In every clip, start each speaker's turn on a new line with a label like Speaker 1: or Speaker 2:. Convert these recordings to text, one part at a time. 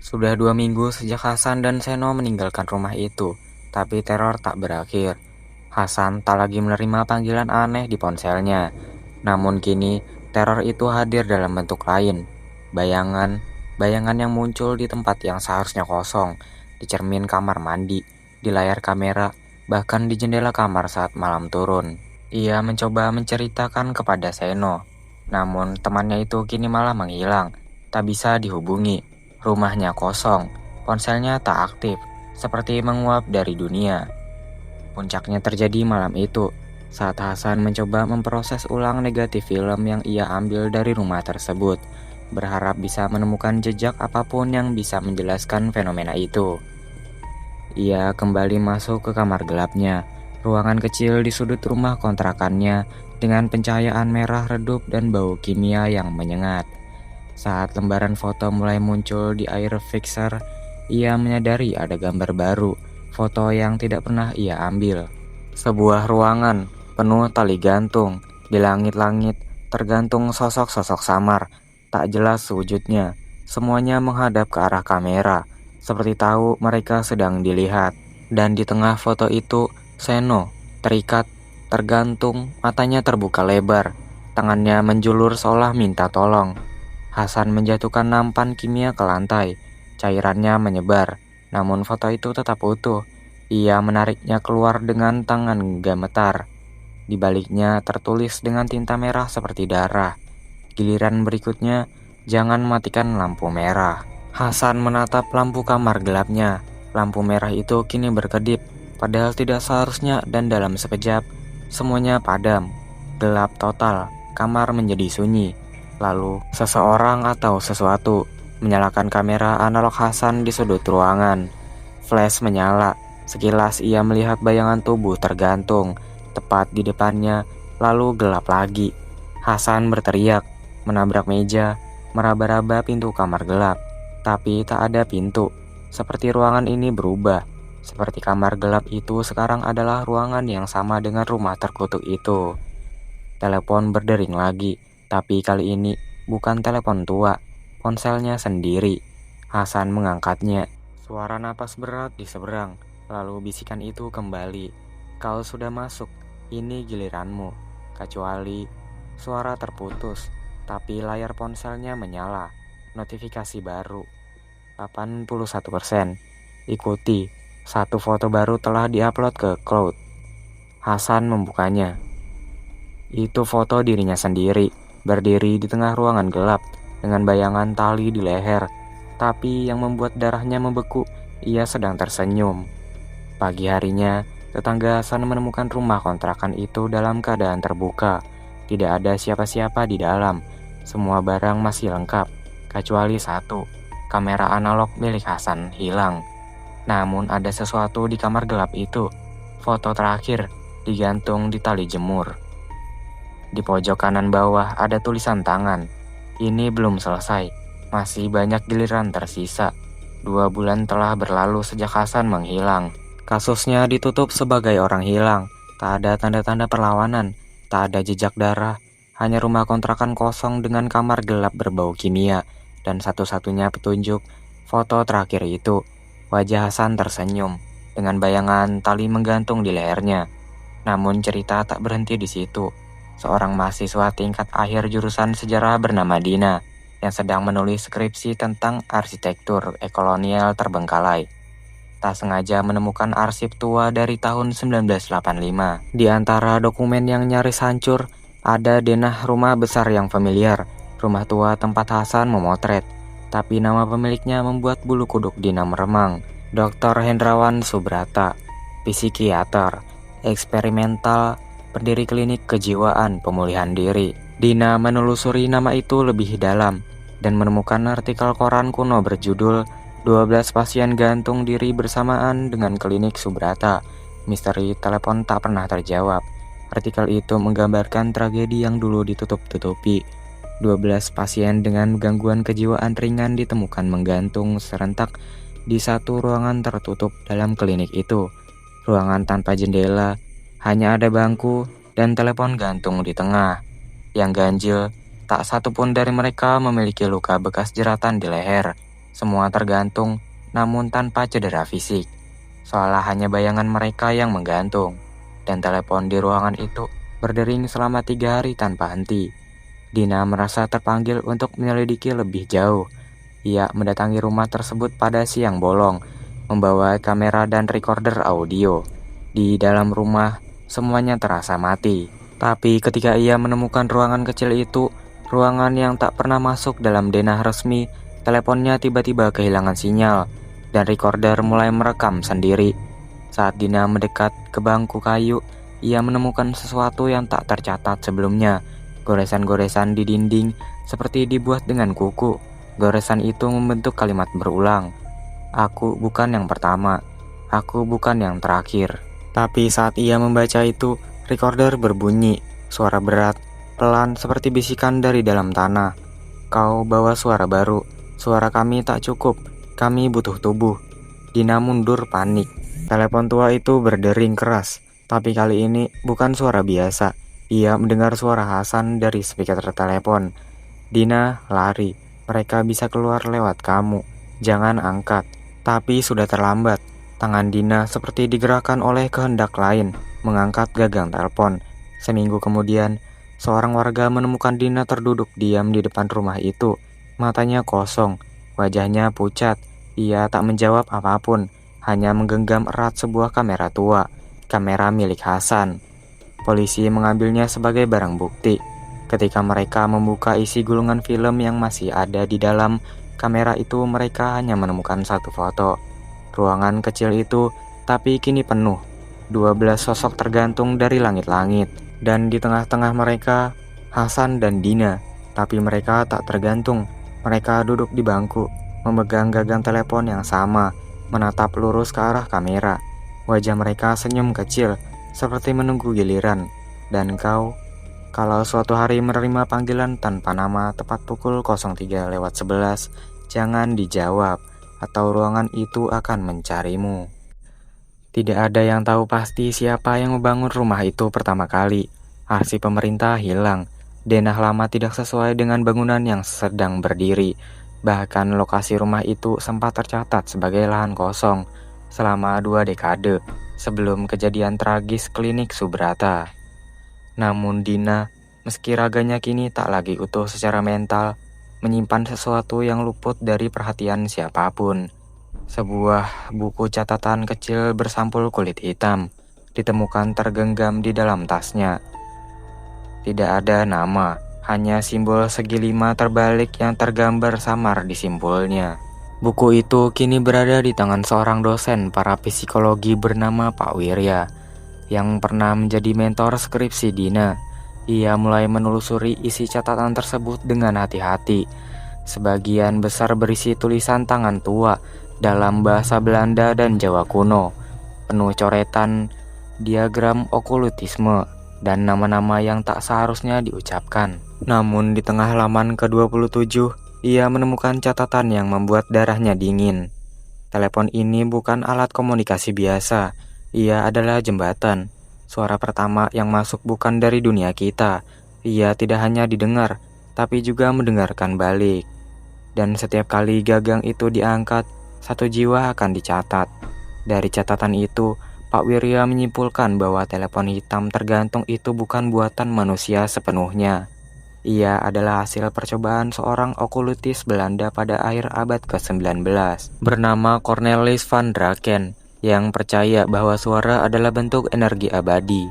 Speaker 1: Sudah 2 minggu sejak Hasan dan Seno meninggalkan rumah itu, tapi teror tak berakhir. Hasan tak lagi menerima panggilan aneh di ponselnya. Namun kini, teror itu hadir dalam bentuk lain. Bayangan yang muncul di tempat yang seharusnya kosong, di cermin kamar mandi, di layar kamera, bahkan di jendela kamar saat malam turun. Ia mencoba menceritakan kepada Seno, namun temannya itu kini malah menghilang, tak bisa dihubungi. Rumahnya kosong, ponselnya tak aktif, seperti menguap dari dunia. Puncaknya terjadi malam itu, saat Hasan mencoba memproses ulang negatif film yang ia ambil dari rumah tersebut, berharap bisa menemukan jejak apapun yang bisa menjelaskan fenomena itu. Ia kembali masuk ke kamar gelapnya, ruangan kecil di sudut rumah kontrakannya dengan pencahayaan merah redup dan bau kimia yang menyengat. Saat lembaran foto mulai muncul di air fixer, ia menyadari ada gambar baru, foto yang tidak pernah ia ambil. Sebuah ruangan penuh tali gantung, di langit-langit tergantung sosok-sosok samar, tak jelas wujudnya. Semuanya menghadap ke arah kamera, seperti tahu mereka sedang dilihat. Dan di tengah foto itu, Seno terikat, tergantung, matanya terbuka lebar, tangannya menjulur seolah minta tolong. Hasan menjatuhkan nampan kimia ke lantai. Cairannya menyebar, namun foto itu tetap utuh. Ia menariknya keluar dengan tangan gemetar. Di baliknya tertulis dengan tinta merah seperti darah. Giliran berikutnya, jangan matikan lampu merah. Hasan menatap lampu kamar gelapnya. Lampu merah itu kini berkedip, padahal tidak seharusnya, dan dalam sekejap, semuanya padam. Gelap total, kamar menjadi sunyi. Lalu, seseorang atau sesuatu menyalakan kamera analog Hasan di sudut ruangan. Flash menyala. Sekilas ia melihat bayangan tubuh tergantung tepat di depannya, lalu gelap lagi. Hasan berteriak, menabrak meja, meraba-raba pintu kamar gelap. Tapi tak ada pintu. Seperti ruangan ini berubah. Seperti kamar gelap itu sekarang adalah ruangan yang sama dengan rumah terkutuk itu. Telepon berdering lagi, tapi kali ini bukan telepon tua, ponselnya sendiri. Hasan mengangkatnya. Suara napas berat di seberang, lalu bisikan itu kembali. Kau sudah masuk, ini giliranmu. Kecuali suara terputus, tapi layar ponselnya menyala. Notifikasi baru. 81%. Ikuti, satu foto baru telah diupload ke cloud. Hasan membukanya. Itu foto dirinya sendiri, berdiri di tengah ruangan gelap, dengan bayangan tali di leher. Tapi yang membuat darahnya membeku, ia sedang tersenyum. Pagi harinya, tetangga Hasan menemukan rumah kontrakan itu dalam keadaan terbuka. Tidak ada siapa-siapa di dalam. Semua barang masih lengkap, kecuali satu. Kamera analog milik Hasan hilang. Namun ada sesuatu di kamar gelap itu. Foto terakhir digantung di tali jemur. Di pojok kanan bawah ada tulisan tangan. Ini belum selesai, masih banyak giliran tersisa. 2 bulan telah berlalu sejak Hasan menghilang. Kasusnya ditutup sebagai orang hilang. Tak ada tanda-tanda perlawanan, tak ada jejak darah. Hanya rumah kontrakan kosong dengan kamar gelap berbau kimia. Dan satu-satunya petunjuk, foto terakhir itu. Wajah Hasan tersenyum, dengan bayangan tali menggantung di lehernya. Namun cerita tak berhenti di situ. Seorang mahasiswa tingkat akhir jurusan sejarah bernama Dina yang sedang menulis skripsi tentang arsitektur kolonial terbengkalai. Tak sengaja menemukan arsip tua dari tahun 1985. Di antara dokumen yang nyaris hancur, ada denah rumah besar yang familiar, rumah tua tempat Hasan memotret. Tapi nama pemiliknya membuat bulu kuduk Dina meremang. Dr. Hendrawan Subrata, psikiater, eksperimental, pendiri klinik kejiwaan pemulihan diri. Dina menelusuri nama itu lebih dalam dan menemukan artikel koran kuno berjudul 12 pasien gantung diri bersamaan dengan klinik Subrata. Misteri telepon tak pernah terjawab. Artikel itu menggambarkan tragedi yang dulu ditutup-tutupi. 12 pasien dengan gangguan kejiwaan ringan ditemukan menggantung serentak di satu ruangan tertutup dalam klinik itu. Ruangan tanpa jendela, hanya ada bangku dan telepon gantung di tengah. Yang ganjil, tak satu pun dari mereka memiliki luka bekas jeratan di leher. Semua tergantung, namun tanpa cedera fisik. Seolah hanya bayangan mereka yang menggantung. Dan telepon di ruangan itu berdering selama 3 hari tanpa henti. Dina merasa terpanggil untuk menyelidiki lebih jauh. Ia mendatangi rumah tersebut pada siang bolong, membawa kamera dan recorder audio. Di dalam rumah, semuanya terasa mati. Tapi ketika ia menemukan ruangan kecil itu, ruangan yang tak pernah masuk dalam denah resmi, teleponnya tiba-tiba kehilangan sinyal, dan recorder mulai merekam sendiri. Saat Dina mendekat ke bangku kayu, ia menemukan sesuatu yang tak tercatat sebelumnya. Goresan-goresan di dinding seperti dibuat dengan kuku. Goresan itu membentuk kalimat berulang. Aku bukan yang pertama, aku bukan yang terakhir. Tapi saat ia membaca itu, recorder berbunyi, suara berat, pelan seperti bisikan dari dalam tanah. Kau bawa suara baru, suara kami tak cukup, kami butuh tubuh. Dina mundur panik. Telepon tua itu berdering keras, tapi kali ini bukan suara biasa. Ia mendengar suara Hasan dari speaker telepon. Dina lari, mereka bisa keluar lewat kamu, jangan angkat. Tapi sudah terlambat. Tangan Dina seperti digerakkan oleh kehendak lain, mengangkat gagang telepon. Seminggu kemudian, seorang warga menemukan Dina terduduk diam di depan rumah itu. Matanya kosong, wajahnya pucat. Ia tak menjawab apapun, hanya menggenggam erat sebuah kamera tua, kamera milik Hasan. Polisi mengambilnya sebagai barang bukti. Ketika mereka membuka isi gulungan film yang masih ada di dalam kamera itu, mereka hanya menemukan satu foto. Ruangan kecil itu, tapi kini penuh. 12 sosok tergantung dari langit-langit. Dan di tengah-tengah mereka, Hasan dan Dina. Tapi mereka tak tergantung. Mereka duduk di bangku, memegang gagang telepon yang sama, menatap lurus ke arah kamera. Wajah mereka senyum kecil, seperti menunggu giliran. Dan kau, kalau suatu hari menerima panggilan tanpa nama tepat pukul 03:11, jangan dijawab, atau ruangan itu akan mencarimu. Tidak ada yang tahu pasti siapa yang membangun rumah itu pertama kali. Arsip pemerintah hilang. Denah lama tidak sesuai dengan bangunan yang sedang berdiri. Bahkan lokasi rumah itu sempat tercatat sebagai lahan kosong selama 2 dekade sebelum kejadian tragis klinik Subrata. Namun Dina, meski raganya kini tak lagi utuh secara mental, menyimpan sesuatu yang luput dari perhatian siapapun. Sebuah buku catatan kecil bersampul kulit hitam ditemukan tergenggam di dalam tasnya. Tidak ada nama, hanya simbol segi 5 terbalik yang tergambar samar di simpulnya. Buku itu kini berada di tangan seorang dosen parapsikologi bernama Pak Wirya, yang pernah menjadi mentor skripsi Dina. Ia mulai menelusuri isi catatan tersebut dengan hati-hati. Sebagian besar berisi tulisan tangan tua dalam bahasa Belanda dan Jawa kuno, penuh coretan, diagram okultisme, dan nama-nama yang tak seharusnya diucapkan. Namun di tengah halaman ke-27, ia menemukan catatan yang membuat darahnya dingin. Telepon ini bukan alat komunikasi biasa, ia adalah jembatan. Suara pertama yang masuk bukan dari dunia kita. Ia tidak hanya didengar, tapi juga mendengarkan balik. Dan setiap kali gagang itu diangkat, satu jiwa akan dicatat. Dari catatan itu, Pak Wirya menyimpulkan bahwa telepon hitam tergantung itu bukan buatan manusia sepenuhnya. Ia adalah hasil percobaan seorang okultis Belanda pada akhir abad ke-19 bernama Cornelis van Draken, yang percaya bahwa suara adalah bentuk energi abadi.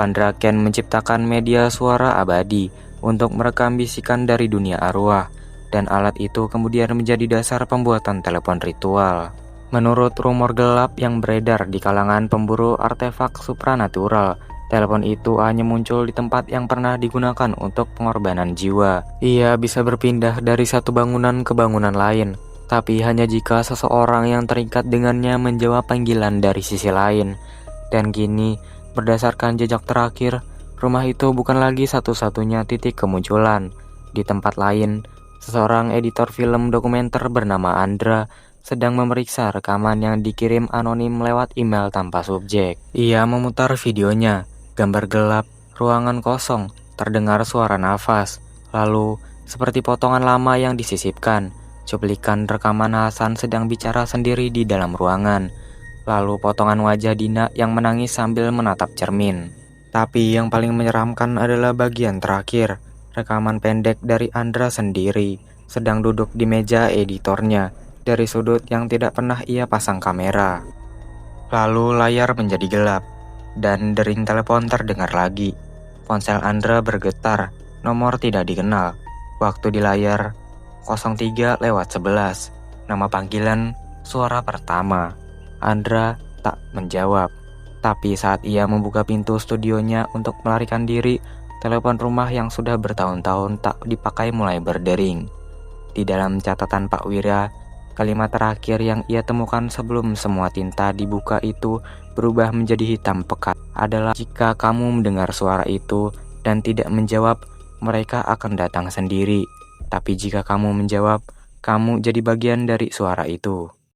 Speaker 1: Van Draken menciptakan media suara abadi untuk merekam bisikan dari dunia arwah, dan alat itu kemudian menjadi dasar pembuatan telepon ritual. Menurut rumor gelap yang beredar di kalangan pemburu artefak supranatural, telepon itu hanya muncul di tempat yang pernah digunakan untuk pengorbanan jiwa. Ia bisa berpindah dari satu bangunan ke bangunan lain, tapi hanya jika seseorang yang terikat dengannya menjawab panggilan dari sisi lain. Dan kini, berdasarkan jejak terakhir, rumah itu bukan lagi satu-satunya titik kemunculan. Di tempat lain, seseorang editor film dokumenter bernama Andra sedang memeriksa rekaman yang dikirim anonim lewat email tanpa subjek. Ia memutar videonya, gambar gelap, ruangan kosong, terdengar suara nafas, lalu seperti potongan lama yang disisipkan. cuplikan rekaman Hasan sedang bicara sendiri di dalam ruangan, lalu potongan wajah Dina yang menangis sambil menatap cermin. Tapi yang paling menyeramkan adalah bagian terakhir, rekaman pendek dari Andra sendiri, sedang duduk di meja editornya, dari sudut yang tidak pernah ia pasang kamera. Lalu layar menjadi gelap, dan dering telepon terdengar lagi. Ponsel Andra bergetar, nomor tidak dikenal. Waktu di layar 03:11, nama panggilan, suara pertama. Andra tak menjawab. Tapi saat ia membuka pintu studionya untuk melarikan diri, telepon rumah yang sudah bertahun-tahun tak dipakai mulai berdering. Di dalam catatan Pak Wira, kalimat terakhir yang ia temukan sebelum semua tinta dibuka itu berubah menjadi hitam pekat adalah, jika kamu mendengar suara itu dan tidak menjawab, mereka akan datang sendiri. Tapi jika kamu menjawab, kamu jadi bagian dari suara itu.